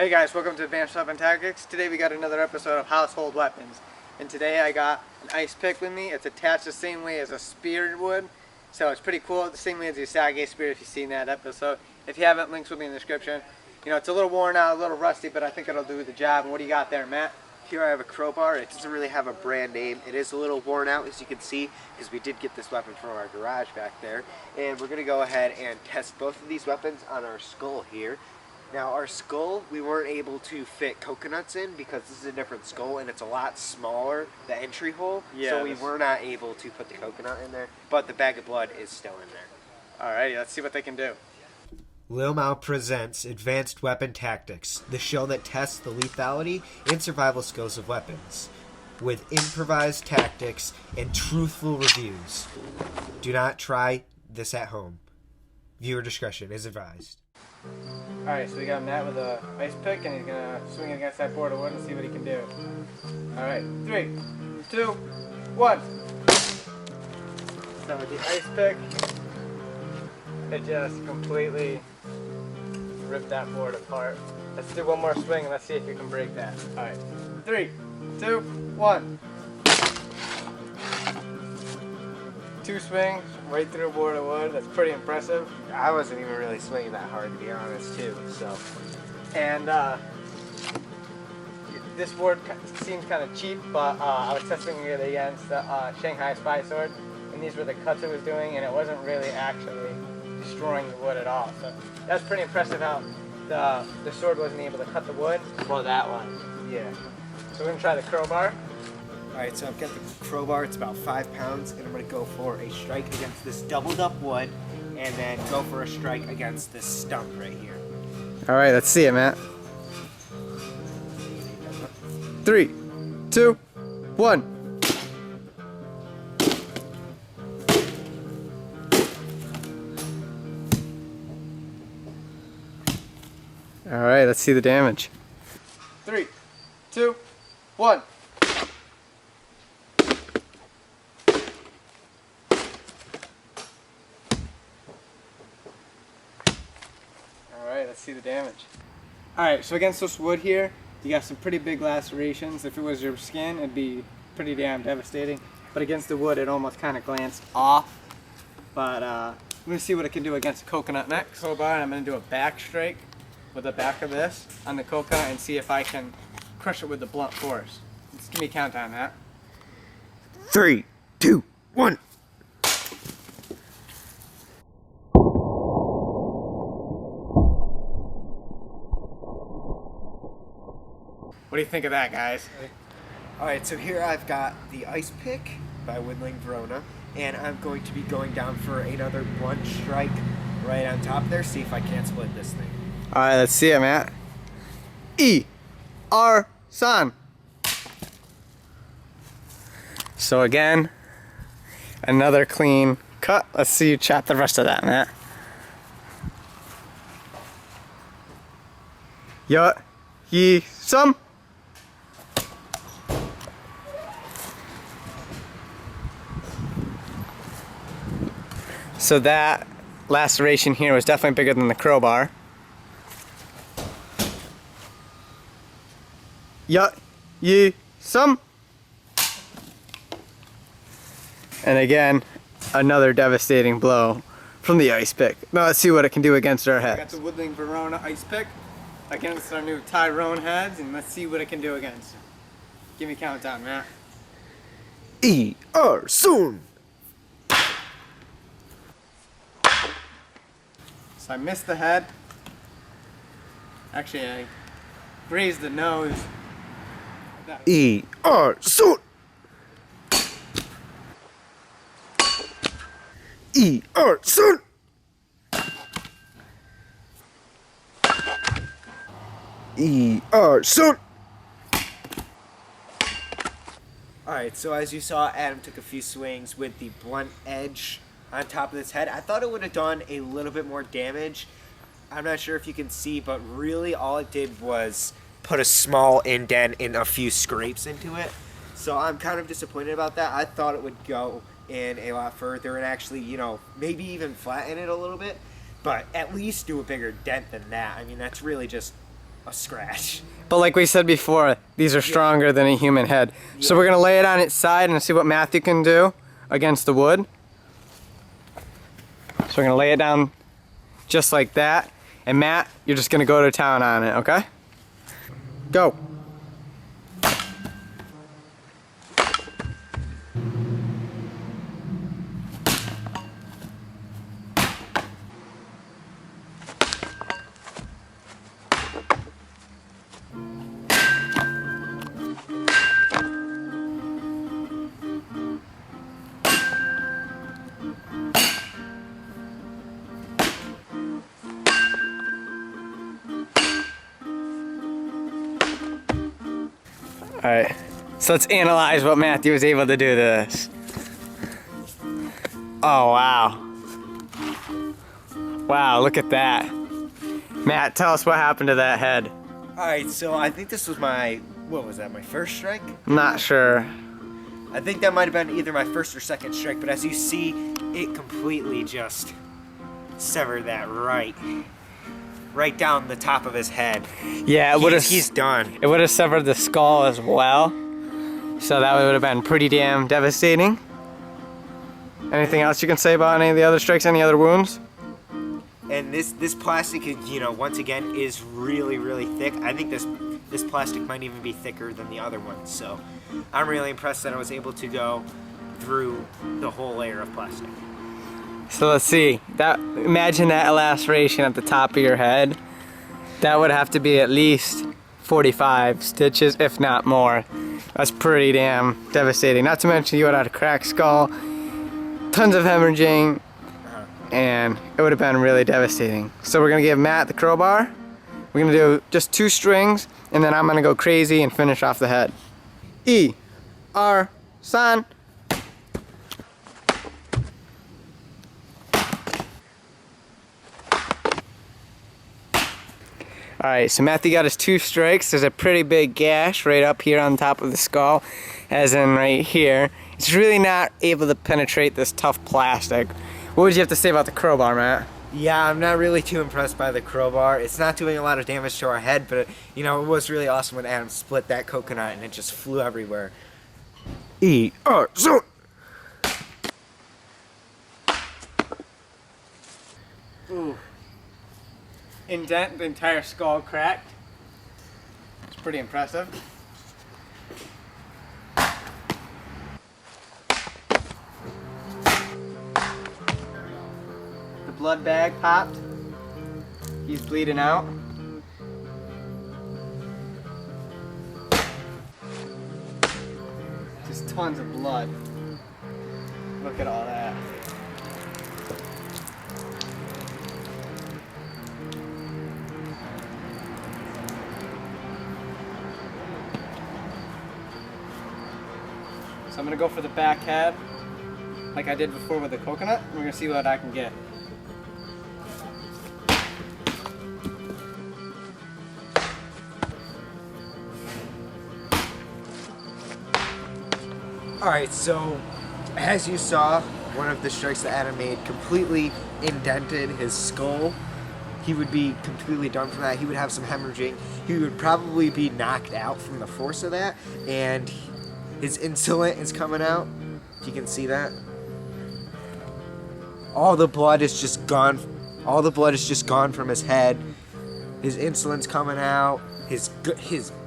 Hey guys, welcome to Advanced Weapon Tactics. Today we got another episode of Household Weapons. And today I got an ice pick with me. It's attached the same way as a spear would. So it's pretty cool, the same way as the Usagi spear if you've seen that episode. If you haven't, links will be in the description. You know, it's a little worn out, a little rusty, but I think it'll do the job. And what do you got there, Matt? Here I have a crowbar. It doesn't really have a brand name. It is a little worn out, as you can see, because we did get this weapon from our garage back there. And we're going to go ahead and test both of these weapons on our skull here. Now, our skull, we weren't able to fit coconuts in because this is a different skull and it's a lot smaller, the entry hole. Yeah, so we were not able to put the coconut in there, but the bag of blood is still in there. Alrighty, let's see what they can do. Lil Mao presents Advanced Weapon Tactics, the show that tests the lethality and survival skills of weapons, with improvised tactics and truthful reviews. Do not try this at home. Viewer discretion is advised. Alright, so we got Matt with a ice pick, and he's going to swing it against that board of wood and see what he can do. Alright, 3, 2, 1. So with the ice pick, it just completely ripped that board apart. Let's do one more swing and let's see if you can break that. Alright, 3, 2, 1. 2 swings right through a board of wood. That's pretty impressive. I wasn't even really swinging that hard, to be honest, too. So, and this board seems kind of cheap, but I was testing it against the Shanghai Spy Sword, and these were the cuts it was doing, and it wasn't really actually destroying the wood at all. So that's pretty impressive how the sword wasn't able to cut the wood. Well, that one. Yeah. So we're gonna try the crowbar. Alright, so I've got the crowbar. It's about 5 pounds, and I'm going to go for a strike against this doubled up wood, and then go for a strike against this stump right here. Alright, let's see it, Matt. 3, 2, 1. Alright, let's see the damage. 3, 2, 1. Alright, let's see the damage. Alright, so against this wood here, you got some pretty big lacerations. If it was your skin, it'd be pretty damn devastating. But against the wood, it almost kind of glanced off. But I'm going to see what it can do against the coconut next. Crowbar, and I'm going to do a back strike with the back of this on the coconut and see if I can crush it with the blunt force. Just give me a countdown, Matt. 3, 2, 1. What do you think of that, guys? Alright, so here I've got the ice pick by Verona, and I'm going to be going down for another blunt strike right on top there, see if I can't split this thing. Alright, let's see it, Matt. San. So again, another clean cut. Let's see you chop the rest of that, Matt. Some. So that laceration here was definitely bigger than the crowbar. Some. And again, another devastating blow from the ice pick. Now let's see what it can do against our heads. I got the Woodling Verona ice pick against our new Tyrone heads, and let's see what it can do against them. Give me a countdown, Matt. Soon. So I missed the head. Actually, I grazed the nose. Soon. Soon. Soon. Alright, so as you saw, Adam took a few swings with the blunt edge on top of this head. I thought it would have done a little bit more damage. I'm not sure if you can see, but really all it did was put a small indent and a few scrapes into it. So I'm kind of disappointed about that. I thought it would go in a lot further and actually, you know, maybe even flatten it a little bit, but at least do a bigger dent than that. I mean, that's really just a scratch. But like we said before, these are stronger than a human head. So we're gonna lay it on its side and see what Matthew can do against the wood. So we're gonna lay it down just like that. And Matt, you're just gonna go to town on it, okay? Go. Alright, so let's analyze what Matthew was able to do to this. Oh, wow. Wow, look at that. Matt, tell us what happened to that head. Alright, so I think this was my, what was that, my first strike? I'm not sure. I think that might have been either my first or second strike, but as you see, it completely just severed that right down the top of his head. Yeah, it would have. He's done. It would have severed the skull as well. So that would have been pretty damn devastating. Anything else you can say about any of the other strikes? Any other wounds? And this plastic, you know, once again, is really, really thick. I think this plastic might even be thicker than the other ones. So I'm really impressed that I was able to go through the whole layer of plastic. So let's see. Imagine that laceration at the top of your head. That would have to be at least 45 stitches, if not more. That's pretty damn devastating. Not to mention you would have had a cracked skull, tons of hemorrhaging, and it would have been really devastating. So we're gonna give Matt the crowbar. We're gonna do just 2 strings, and then I'm gonna go crazy and finish off the head. E, R, san. Alright, so Matthew got his 2 strikes. There's a pretty big gash right up here on top of the skull, as in right here. It's really not able to penetrate this tough plastic. What would you have to say about the crowbar, Matt? Yeah, I'm not really too impressed by the crowbar. It's not doing a lot of damage to our head, but you know, it was really awesome when Adam split that coconut and it just flew everywhere. E, R, so. Ooh. Indent the entire skull cracked. It's pretty impressive. The blood bag popped. He's bleeding out. Just tons of blood. Look at all that. So I'm gonna go for the back head, like I did before with the coconut. We're gonna see what I can get. Alright, so as you saw, one of the strikes that Adam made completely indented his skull. He would be completely done from that. He would have some hemorrhaging. He would probably be knocked out from the force of that, and his insulin is coming out. You can see that. All the blood is just gone. All the blood is just gone from his head. His insulin's coming out. His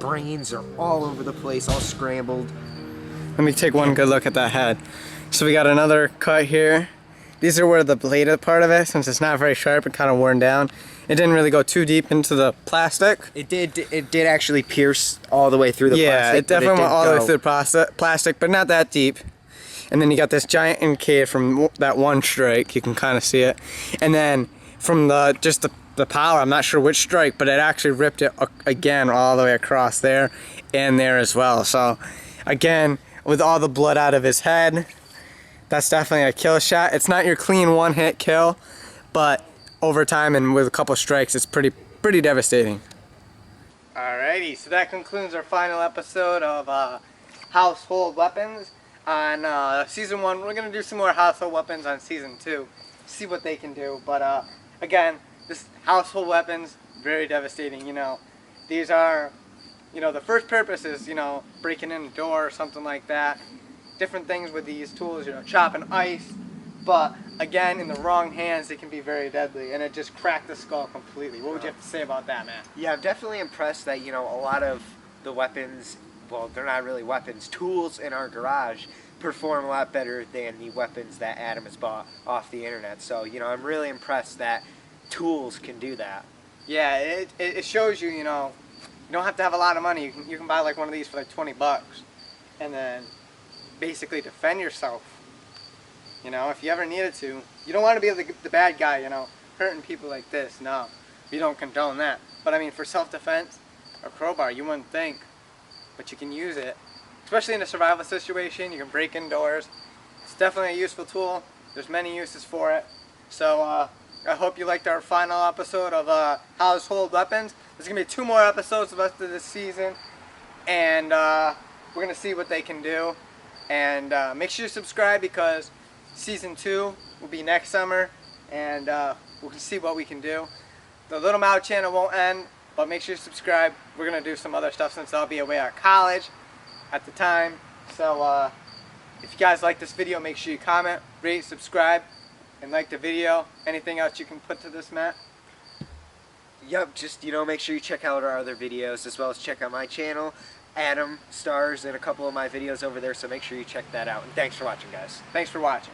brains are all over the place, all scrambled. Let me take one good look at that head. So we got another cut here. These are where the bladed part of it, since it's not very sharp and kind of worn down. It didn't really go too deep into the plastic. It did actually pierce all the way through the plastic. Yeah, it definitely went all the way through the plastic, but not that deep. And then you got this giant incave from that one strike. You can kind of see it. And then from just the power, I'm not sure which strike, but it actually ripped it again all the way across there and there as well. So again, with all the blood out of his head, that's definitely a kill shot. It's not your clean one-hit kill, but over time and with a couple strikes, it's pretty devastating. Alrighty, so that concludes our final episode of Household Weapons on Season 1. We're going to do some more Household Weapons on Season 2, see what they can do. But again, this Household Weapons, very devastating, you know. These are, the first purpose is, breaking in a door or something like that. Different things with these tools, chopping ice. But again, in the wrong hands, it can be very deadly, and it just cracked the skull completely. What would you have to say about that, man? Yeah, I'm definitely impressed that, a lot of the weapons, well, they're not really weapons, tools in our garage perform a lot better than the weapons that Adam has bought off the internet. So, I'm really impressed that tools can do that. Yeah, it shows you, you don't have to have a lot of money. You can buy like one of these for like 20 bucks and then basically defend yourself. If you ever needed to. You don't want to be the bad guy, hurting people like this. No, we don't condone that. But I mean, for self-defense, a crowbar, you wouldn't think, but you can use it. Especially in a survival situation, you can break in doors. It's definitely a useful tool. There's many uses for it. So I hope you liked our final episode of household weapons. There's going to be 2 more episodes the rest of this season, and we're going to see what they can do. And make sure you subscribe, because Season 2 will be next summer, and we'll see what we can do. The Little Mao channel won't end, but make sure you subscribe. We're going to do some other stuff since I'll be away at college at the time. So if you guys like this video, make sure you comment, rate, subscribe, and like the video. Anything else you can put to this, Matt? Yep, just, make sure you check out our other videos, as well as check out my channel. Adam stars in a couple of my videos over there, so make sure you check that out. And thanks for watching, guys. Thanks for watching.